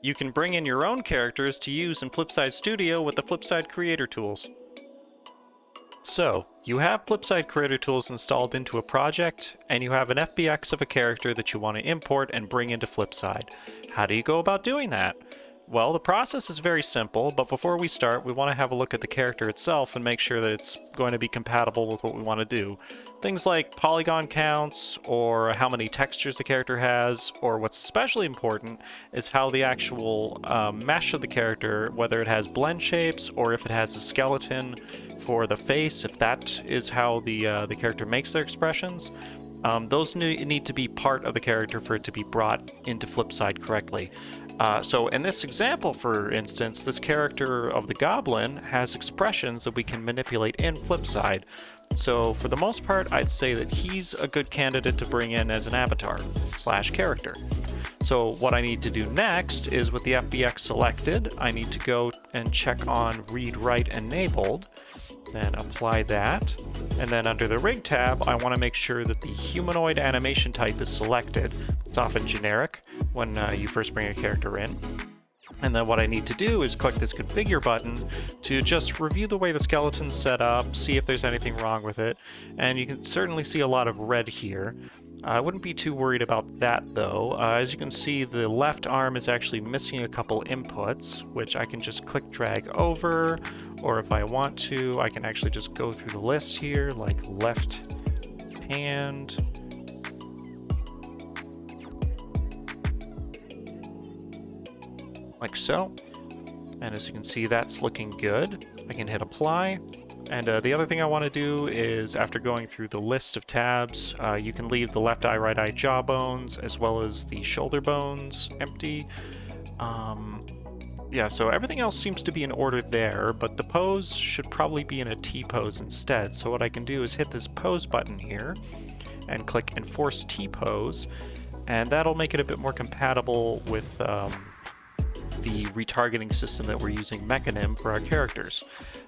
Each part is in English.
You can bring in your own characters to use in Flipside Studio with the Flipside Creator Tools. So, you have Flipside Creator Tools installed into a project, and you have an FBX of a character that you want to import and bring into Flipside. How do you go about doing that? Well, the process is very simple, but before we start, we want to have a look at the character itself and make sure that it's going to be compatible with what we want to do. Things like polygon counts, or how many textures the character has, or what's especially important is how the actual mesh of the character, whether it has blend shapes or if it has a skeleton for the face, if that is how the character makes their expressions. Those need to be part of the character for it to be brought into Flipside correctly. So in this example, for instance, this character of the goblin has expressions that we can manipulate in Flipside. So for the most part, I'd say that he's a good candidate to bring in as an avatar / character. So what I need to do next is, with the FBX selected, I need to go and check on read write enabled, then apply that. And then under the rig tab, I want to make sure that the humanoid animation type is selected. It's often generic when you first bring a character in. And then what I need to do is click this configure button to just review the way the skeleton's set up, see if there's anything wrong with it. And you can certainly see a lot of red here. I wouldn't be too worried about that though. As you can see, the left arm is actually missing a couple inputs, which I can just click drag over, or if I want to, I can actually just go through the list here, like left hand, like so. And as you can see, that's looking good. I can hit apply. And the other thing I want to do is, after going through the list of tabs, you can leave the left eye, right eye jaw bones, as well as the shoulder bones empty. Yeah, so everything else seems to be in order there, but the pose should probably be in a T pose instead. So what I can do is hit this pose button here and click enforce T pose, and that'll make it a bit more compatible with the retargeting system that we're using, Mechanim, for our characters.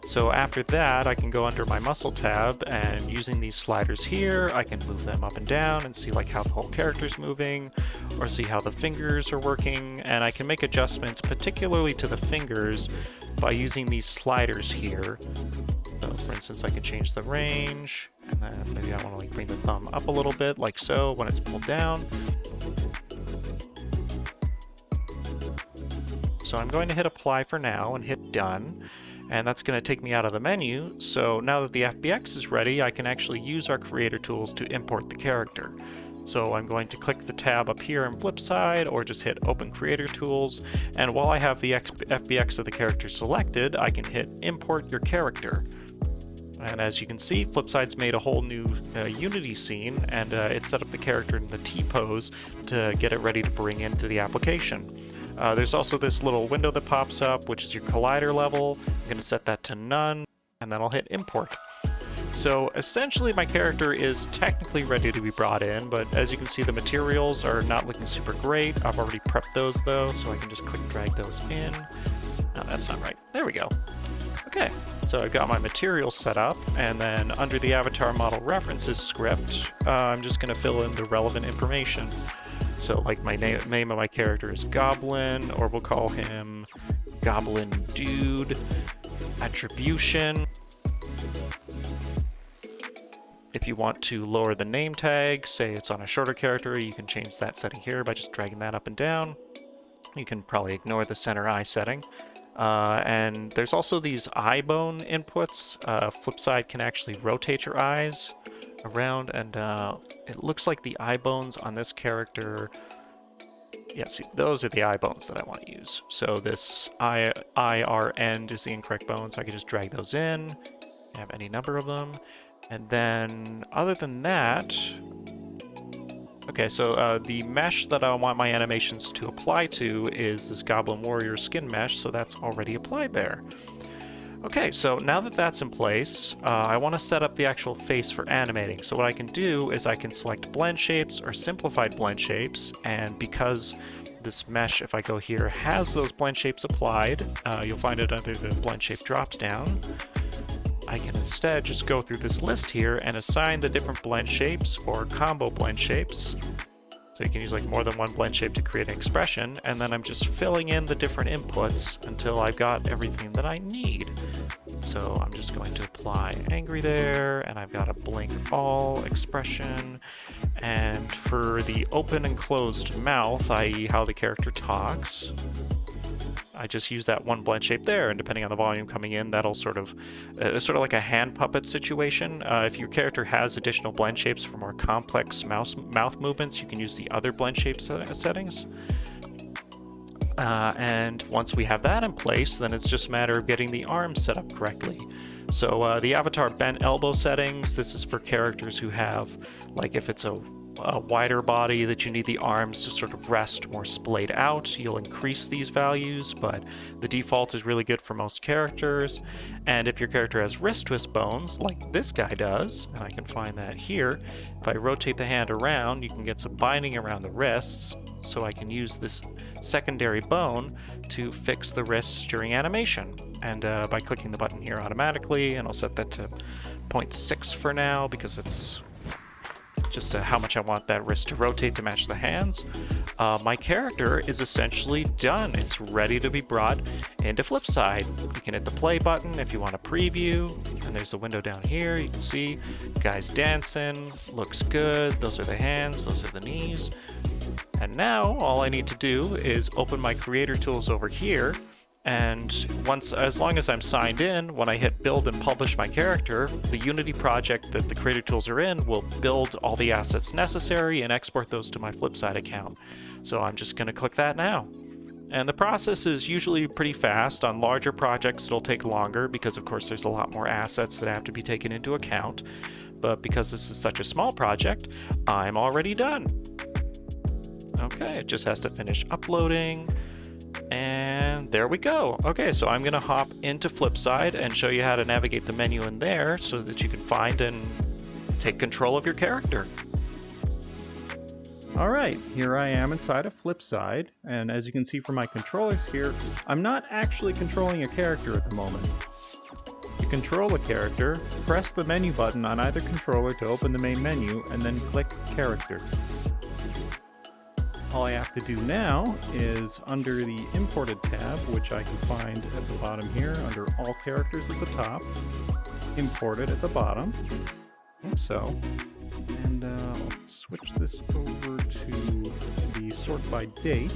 So after that, I can go under my muscle tab, and using these sliders here, I can move them up and down and see like how the whole character's moving, or see how the fingers are working, and I can make adjustments particularly to the fingers by using these sliders here. So for instance, I can change the range, and then maybe I want to like bring the thumb up a little bit, like so, when it's pulled down. So I'm going to hit apply for now and hit done, and that's going to take me out of the menu. So now that the FBX is ready, I can actually use our creator tools to import the character. So I'm going to click the tab up here in Flipside, or just hit open creator tools, and while I have the FBX of the character selected, I can hit import your character. And as you can see, Flipside's made a whole new Unity scene, and it set up the character in the T pose to get it ready to bring into the application. There's also this little window that pops up, which is your collider level. I'm going to set that to none, and then I'll hit import. So essentially my character is technically ready to be brought in, but as you can see, the materials are not looking super great. I've already prepped those though, so I can just click drag those in. No, that's not right. There we go. Okay, so I've got my materials set up, and then under the avatar model references script, I'm just going to fill in the relevant information. So like my name of my character is Goblin, or we'll call him Goblin Dude. Attribution. If you want to lower the name tag, say it's on a shorter character, you can change that setting here by just dragging that up and down. You can probably ignore the center eye setting. And there's also these eye bone inputs. Flipside can actually rotate your eyes around, and it looks like the eye bones on this character, yeah, see, those are the eye bones that I want to use. So this IR end is the incorrect bone, so I can just drag those in. I have any number of them. And then other than that, okay, so the mesh that I want my animations to apply to is this Goblin Warrior skin mesh, so that's already applied there. Okay, so now that that's in place, I want to set up the actual face for animating. So what I can do is I can select blend shapes or simplified blend shapes, and because this mesh, if I go here, has those blend shapes applied, you'll find it under the blend shape drops down. I can instead just go through this list here and assign the different blend shapes or combo blend shapes. So you can use like more than one blend shape to create an expression, and then I'm just filling in the different inputs until I've got everything that I need. So I'm just going to apply angry there, and I've got a blink all expression. And for the open and closed mouth, i.e. how the character talks, I just use that one blend shape there, and depending on the volume coming in, that'll sort of like a hand puppet situation. If your character has additional blend shapes for more complex mouth movements, you can use the other blend shape settings. And once we have that in place, then it's just a matter of getting the arms set up correctly. So the avatar bent elbow settings, this is for characters who have, like if it's a wider body that you need the arms to sort of rest more splayed out, you'll increase these values, but the default is really good for most characters. And if your character has wrist twist bones, like this guy does, and I can find that here, if I rotate the hand around, you can get some binding around the wrists, so I can use this secondary bone to fix the wrists during animation. And by clicking the button here automatically, and I'll set that to 0.6 for now because it's just how much I want that wrist to rotate to match the hands. My character is essentially done. It's ready to be brought into Flipside. You can hit the play button if you want a preview, and there's the window down here. You can see guys dancing, looks good. Those are the hands, those are the knees. And now all I need to do is open my creator tools over here, and as long as I'm signed in, when I hit build and publish my character, the Unity project that the creator tools are in will build all the assets necessary and export those to my Flipside account. So I'm just going to click that now. And the process is usually pretty fast. On larger projects it'll take longer because of course there's a lot more assets that have to be taken into account. But because this is such a small project, I'm already done. Okay, it just has to finish uploading. And there we go. Okay, so I'm gonna hop into Flipside and show you how to navigate the menu in there so that you can find and take control of your character. Alright, here I am inside of Flipside, and as you can see from my controllers here, I'm not actually controlling a character at the moment. To control a character, press the menu button on either controller to open the main menu, and then click Characters. All I have to do now is under the Imported tab, which I can find at the bottom here under All Characters at the top, Imported at the bottom, like so. And I'll switch this over to the Sort by Date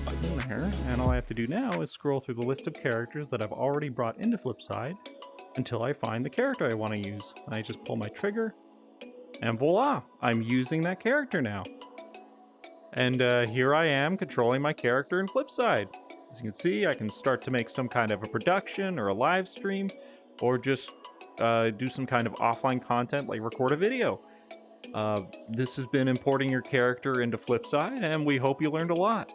button there. And all I have to do now is scroll through the list of characters that I've already brought into Flipside until I find the character I want to use. And I just pull my trigger, and voila! I'm using that character now. And here I am controlling my character in Flipside. As you can see, I can start to make some kind of a production or a live stream, or just do some kind of offline content like record a video. This has been importing your character into Flipside, and we hope you learned a lot.